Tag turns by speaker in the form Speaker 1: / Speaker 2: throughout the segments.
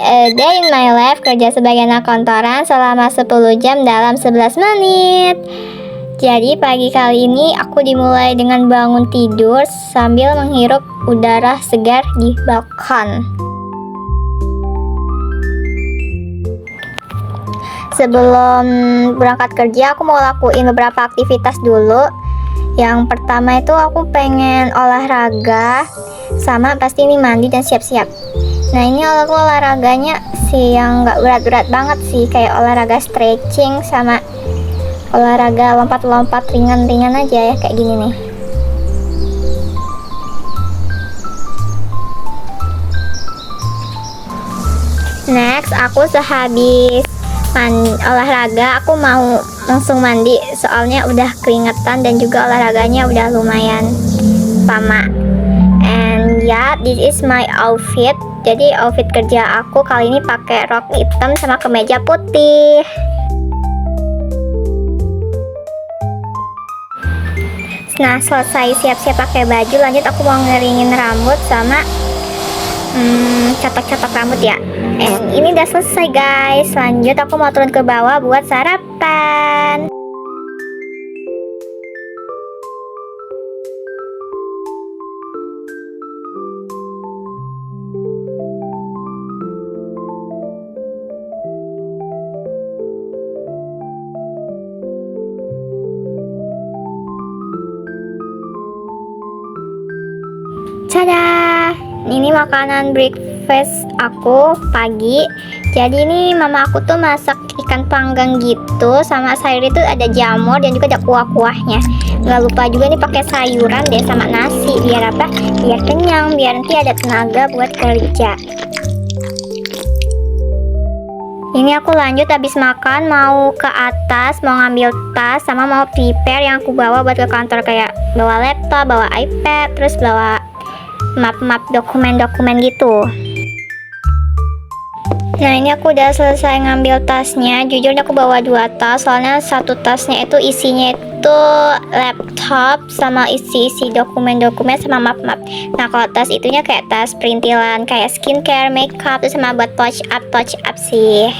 Speaker 1: A day in my life, kerja sebagai anak kantoran selama 10 jam dalam 11 menit. Jadi pagi kali ini aku dimulai dengan bangun tidur sambil menghirup udara segar di balkon. Sebelum berangkat kerja, aku mau lakuin beberapa aktivitas dulu. Yang pertama itu aku pengen olahraga, sama pasti ini mandi dan siap-siap. Nah ini aku olahraganya sih yang nggak berat-berat banget sih, kayak olahraga stretching sama olahraga lompat-lompat ringan-ringan aja ya, kayak gini nih. Next, aku sehabis olahraga aku mau langsung mandi, soalnya udah keringetan dan juga olahraganya udah lumayan lama. And yeah, this is my outfit. Jadi outfit kerja aku kali ini pakai rok hitam sama kemeja putih. Nah, selesai siap-siap pakai baju, lanjut aku mau ngeringin rambut sama catok-catok rambut ya. And ini udah selesai guys. Lanjut aku mau turun ke bawah buat sarapan. Tada! Ini makanan breakfast aku pagi. Jadi ini mama aku tuh masak ikan panggang gitu, sama sayur itu ada jamur dan juga ada kuah-kuahnya. Nggak lupa juga nih pakai sayuran deh sama nasi, biar apa? Biar kenyang, biar nanti ada tenaga buat kerja. Ini aku lanjut habis makan mau ke atas, mau ngambil tas sama mau prepare yang aku bawa buat ke kantor, kayak bawa laptop, bawa iPad, terus bawa map-map dokumen-dokumen gitu. Nah ini aku udah selesai ngambil tasnya. Jujur aku bawa 2 tas, soalnya satu tasnya itu isinya itu laptop sama isi dokumen-dokumen sama map-map. Nah kalau tas itunya kayak tas perintilan, kayak skincare, makeup, terus sama buat touch up sih.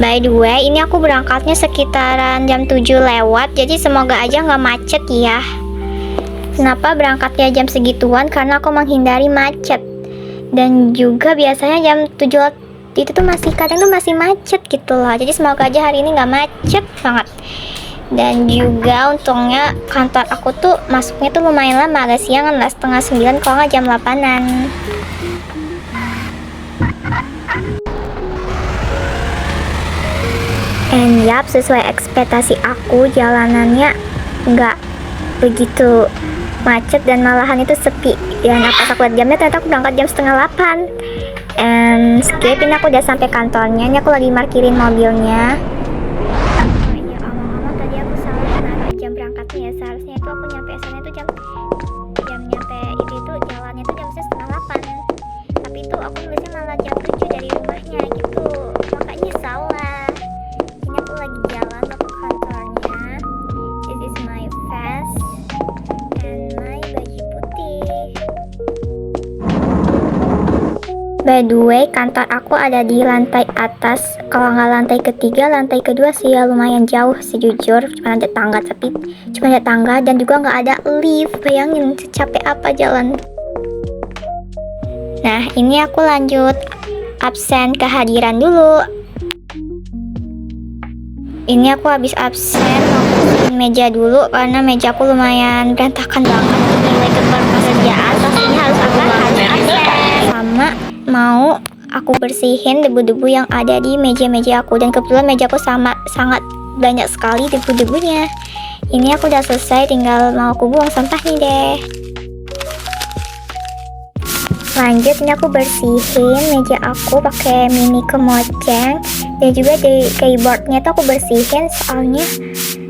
Speaker 1: By the way, ini aku berangkatnya sekitaran jam 7 lewat, jadi semoga aja nggak macet ya. Kenapa berangkatnya jam segituan? Karena aku menghindari macet. Dan juga biasanya jam 7 itu tuh kadang masih macet gitu loh. Jadi semoga aja hari ini nggak macet banget. Dan juga untungnya kantor aku tuh masuknya tuh lumayan lama, agak siangan lah, setengah 9 kalau nggak jam 8-an. And yap, sesuai ekspektasi aku, jalanannya nggak begitu macet dan malahan itu sepi. Dan pas aku lihat jamnya ternyata aku berangkat jam setengah 8. And skip, ini aku udah sampai kantornya. Ini aku lagi parkirin mobilnya. Ya ngomong-ngomong tadi aku salah naruh jam berangkatnya ya. Seharusnya itu aku nyampe sana itu jam nyampe itu jalannya itu jam setengah 8. Tapi itu aku nulisnya malah jam 7 dari rumahnya gitu. Makanya salah. Ini aku lagi jalan ke kantornya. This is my vest and my baju putih. By the way, kantor aku ada di lantai atas. Kalau nggak lantai ketiga, lantai kedua sih ya, lumayan jauh sih jujur. Cuma ada tangga, tapi cuma ada tangga dan juga nggak ada lift. Bayangin secapek apa jalan. Nah, ini aku lanjut absen kehadiran dulu. Ini aku habis absen mau bersihin meja dulu karena meja aku lumayan berantakan banget. Nilai keluar pekerjaan, terus ini harus absen. Sama mau aku bersihin debu-debu yang ada di meja-meja aku, dan kebetulan meja aku sangat banyak sekali debu-debunya. Ini aku udah selesai, tinggal mau aku buang sampahnya deh. Lanjut, ini aku bersihin meja aku pakai mini kemoceng, dan juga di keyboardnya tuh aku bersihin, soalnya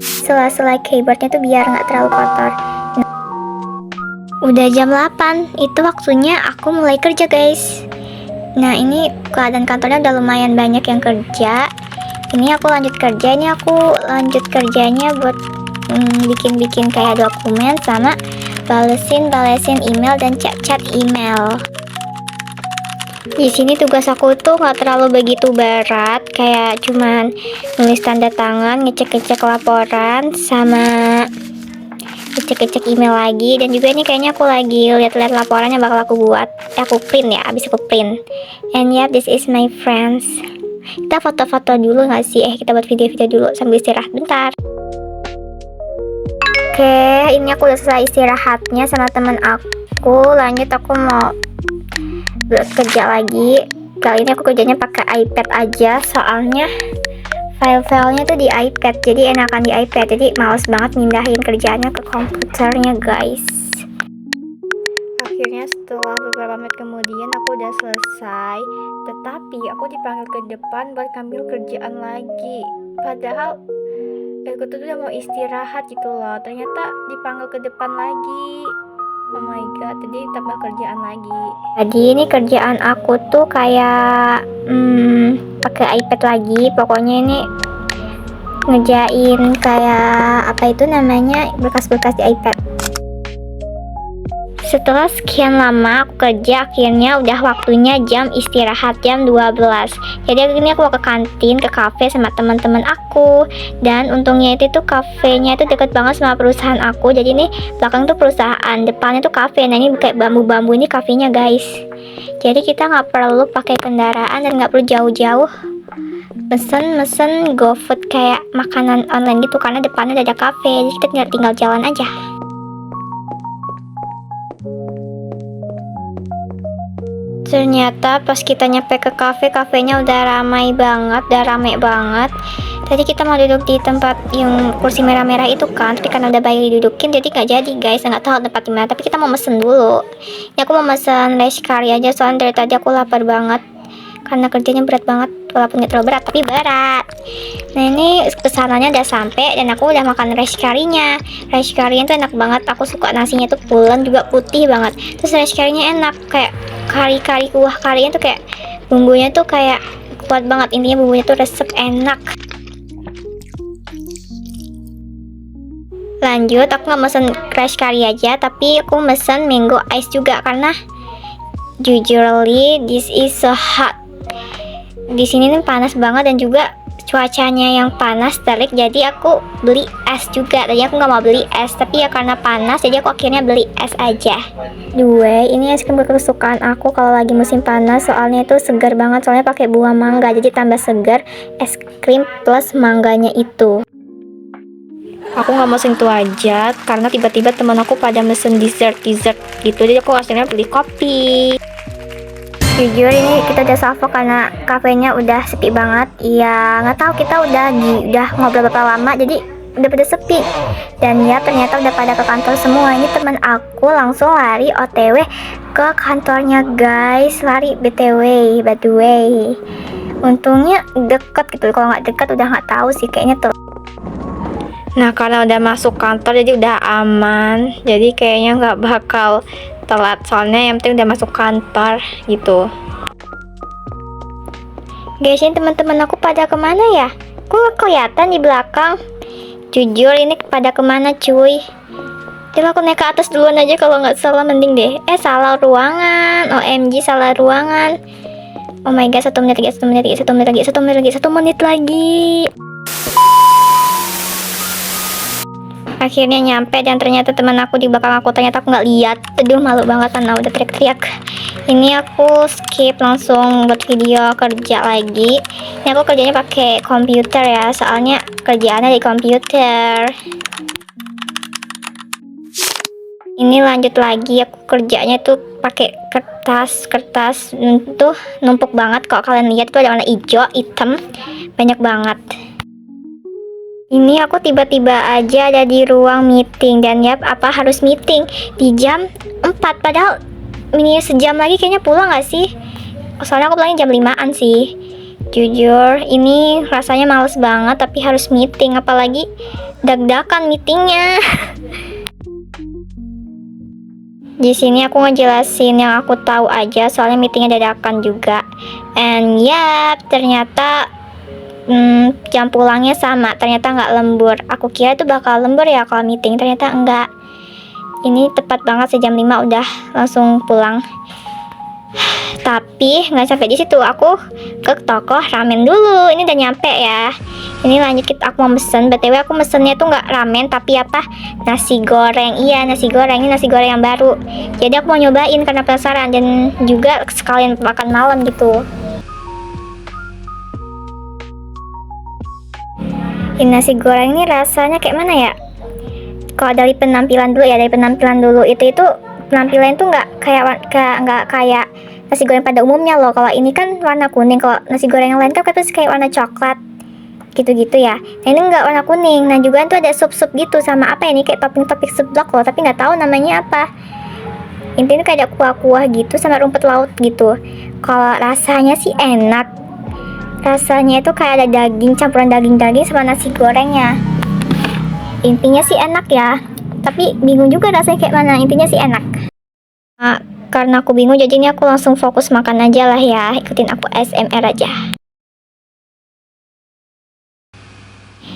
Speaker 1: sela-sela keyboardnya tuh biar nggak terlalu kotor. Udah jam 8, itu waktunya aku mulai kerja guys. Nah ini keadaan kantornya udah lumayan banyak yang kerja. Ini aku lanjut kerja. Ini aku lanjut kerjanya buat bikin-bikin kayak dokumen sama balesin email dan chat email. Di sini tugas aku tuh nggak terlalu begitu berat, kayak cuman nulis tanda tangan, ngecek laporan, sama ngecek email lagi. Dan juga ini kayaknya aku lagi lihat-lihat laporan yang bakal aku buat, aku print ya, abis aku print. And yeah, this is my friends. Kita foto-foto dulu nggak sih? Kita buat video-video dulu sambil istirahat bentar. Oke, ini aku udah selesai istirahatnya sama temen aku. Lanjut aku mau bekerja lagi. Kali ini aku kerjanya pakai iPad aja, soalnya file-filenya tuh di iPad, jadi enakan di iPad. Jadi males banget mindahin kerjaannya ke komputernya, guys. Akhirnya setelah beberapa menit kemudian aku udah selesai, tetapi aku dipanggil ke depan buat ngambil kerjaan lagi. Padahal aku tuh udah mau istirahat gitu loh, ternyata dipanggil ke depan lagi. Oh my god, jadi tambah kerjaan lagi. Jadi ini kerjaan aku tuh kayak pakai iPad lagi. Pokoknya ini ngerjain kayak apa itu namanya, berkas-berkas di iPad. Setelah sekian lama aku kerja, akhirnya udah waktunya jam istirahat, jam 12. Jadi akhirnya aku mau ke kantin, ke kafe sama teman-teman aku. Dan untungnya itu tuh kafenya itu deket banget sama perusahaan aku. Jadi ini belakang tuh perusahaan, depannya tuh kafe. Nah ini kayak bambu-bambu ini kafenya, guys. Jadi kita nggak perlu pakai kendaraan dan nggak perlu jauh-jauh mesen GoFood kayak makanan online gitu, karena depannya udah ada kafe. Jadi kita tinggal jalan aja. Ternyata pas kita nyampe ke kafe, kafenya udah rame banget. Tadi kita mau duduk di tempat yang kursi merah-merah itu kan, tapi karena udah bayar didudukin, jadi nggak jadi, guys. Nggak tahu tempat dimana, tapi kita mau mesen dulu. Ini aku mau mesen rice curry aja, soalnya dari tadi aku lapar banget, karena kerjanya berat banget. Walaupun nggak terlalu berat, tapi berat. Nah ini pesanannya udah sampai dan aku udah makan rice curry-nya. Rice curry-nya tuh enak banget, aku suka nasinya tuh pulen, juga putih banget. Terus rice curry-nya enak, kayak kari-kari, kuah karinya tuh kayak bumbunya tuh kayak kuat banget. Intinya bumbunya tuh resep, enak. Lanjut, aku nggak mesen rice curry aja, tapi aku mesen mango ice juga, karena jujurly this is so hot. Di sini nih panas banget dan juga cuacanya yang panas terik, jadi aku beli es juga. Tadi aku nggak mau beli es, tapi ya karena panas jadi aku akhirnya beli es aja. Ini es krim kesukaan aku kalau lagi musim panas, soalnya itu segar banget, soalnya pakai buah mangga, jadi tambah segar es krim plus mangganya itu. Aku nggak mesen itu aja karena tiba-tiba teman aku pada mesen dessert gitu, jadi aku akhirnya beli kopi. Jujur ini kita udah salvo karena kafenya udah sepi banget. Ya nggak tahu, kita udah ngobrol berapa lama, jadi udah pada sepi. Dan ya ternyata udah pada ke kantor semua. Ini teman aku langsung lari OTW ke kantornya, guys. Lari BTW, by the way. Untungnya deket gitu, kalau nggak deket udah nggak tahu sih kayaknya tuh. Nah karena udah masuk kantor jadi udah aman, jadi kayaknya nggak bakal telat, soalnya yang penting udah masuk kantor gitu. Guys, ini teman-teman aku pada kemana ya? Kok nggak kelihatan di belakang? Jujur ini pada kemana cuy? Coba aku naik ke atas duluan aja, kalau nggak salah mending deh. Salah ruangan, OMG salah ruangan. Oh my god, 1 menit lagi. Akhirnya nyampe dan ternyata teman aku di belakang aku, ternyata aku nggak lihat. Aduh malu banget karena udah teriak-teriak. Ini aku skip langsung buat video kerja lagi. Ini aku kerjanya pakai komputer ya, soalnya kerjaannya di komputer. Ini lanjut lagi, aku kerjanya tuh pakai kertas tuh numpuk banget. Kalau kalian lihat tuh ada warna hijau, hitam, banyak banget. Ini aku tiba-tiba aja ada di ruang meeting, dan ya apa harus meeting di jam 4, padahal ini sejam lagi kayaknya pulang gak sih? Soalnya aku pulangnya jam 5-an sih. Jujur ini rasanya males banget, tapi harus meeting, apalagi dag-dagan meetingnya. Di sini aku ngejelasin yang aku tahu aja, soalnya meetingnya dadakan juga. And ya ternyata jam pulangnya sama, ternyata nggak lembur. Aku kira itu bakal lembur ya kalau meeting, ternyata enggak. Ini tepat banget sejam 5 udah langsung pulang. Tapi nggak sampai di situ, aku ke toko ramen dulu. Ini udah nyampe ya. Ini lanjut, aku mau mesen. BTW aku mesennya tuh nggak ramen tapi apa, nasi goreng. Iya, nasi goreng. Ini nasi goreng yang baru. Jadi aku mau nyobain karena penasaran dan juga sekalian makan malam gitu. Ini nasi goreng ini rasanya kayak mana ya? Kalau dari penampilan dulu ya, itu penampilan tuh nggak kayak nasi goreng pada umumnya loh. Kalau ini kan warna kuning, kalau nasi goreng yang lain kan kayak warna coklat gitu-gitu ya. Nah ini nggak warna kuning. Nah juga tuh ada sup-sup gitu sama apa ini kayak topping-topping seblak loh, tapi nggak tahu namanya apa. Intinya kayak ada kuah-kuah gitu sama rumput laut gitu. Kalau rasanya sih enak. Rasanya itu kayak ada daging, campuran daging-daging sama nasi gorengnya. Intinya sih enak ya. Tapi bingung juga rasanya kayak mana. Intinya sih enak. Nah, karena aku bingung jadi ini aku langsung fokus makan aja lah ya. Ikutin aku ASMR aja.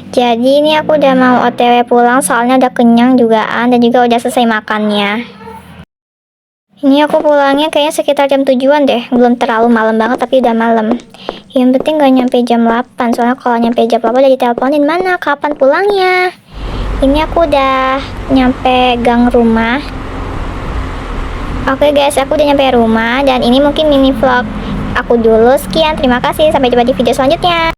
Speaker 1: Jadi ini aku udah mau OTW pulang soalnya udah kenyang jugaan dan juga udah selesai makannya. Ini aku pulangnya kayaknya sekitar jam 7-an deh. Belum terlalu malam banget tapi udah malam. Yang penting gak nyampe jam 8. Soalnya kalau nyampe jam 8 udah diteleponin mana kapan pulangnya. Ini aku udah nyampe gang rumah. Oke guys, aku udah nyampe rumah dan ini mungkin mini vlog aku dulu. Sekian, terima kasih. Sampai jumpa di video selanjutnya.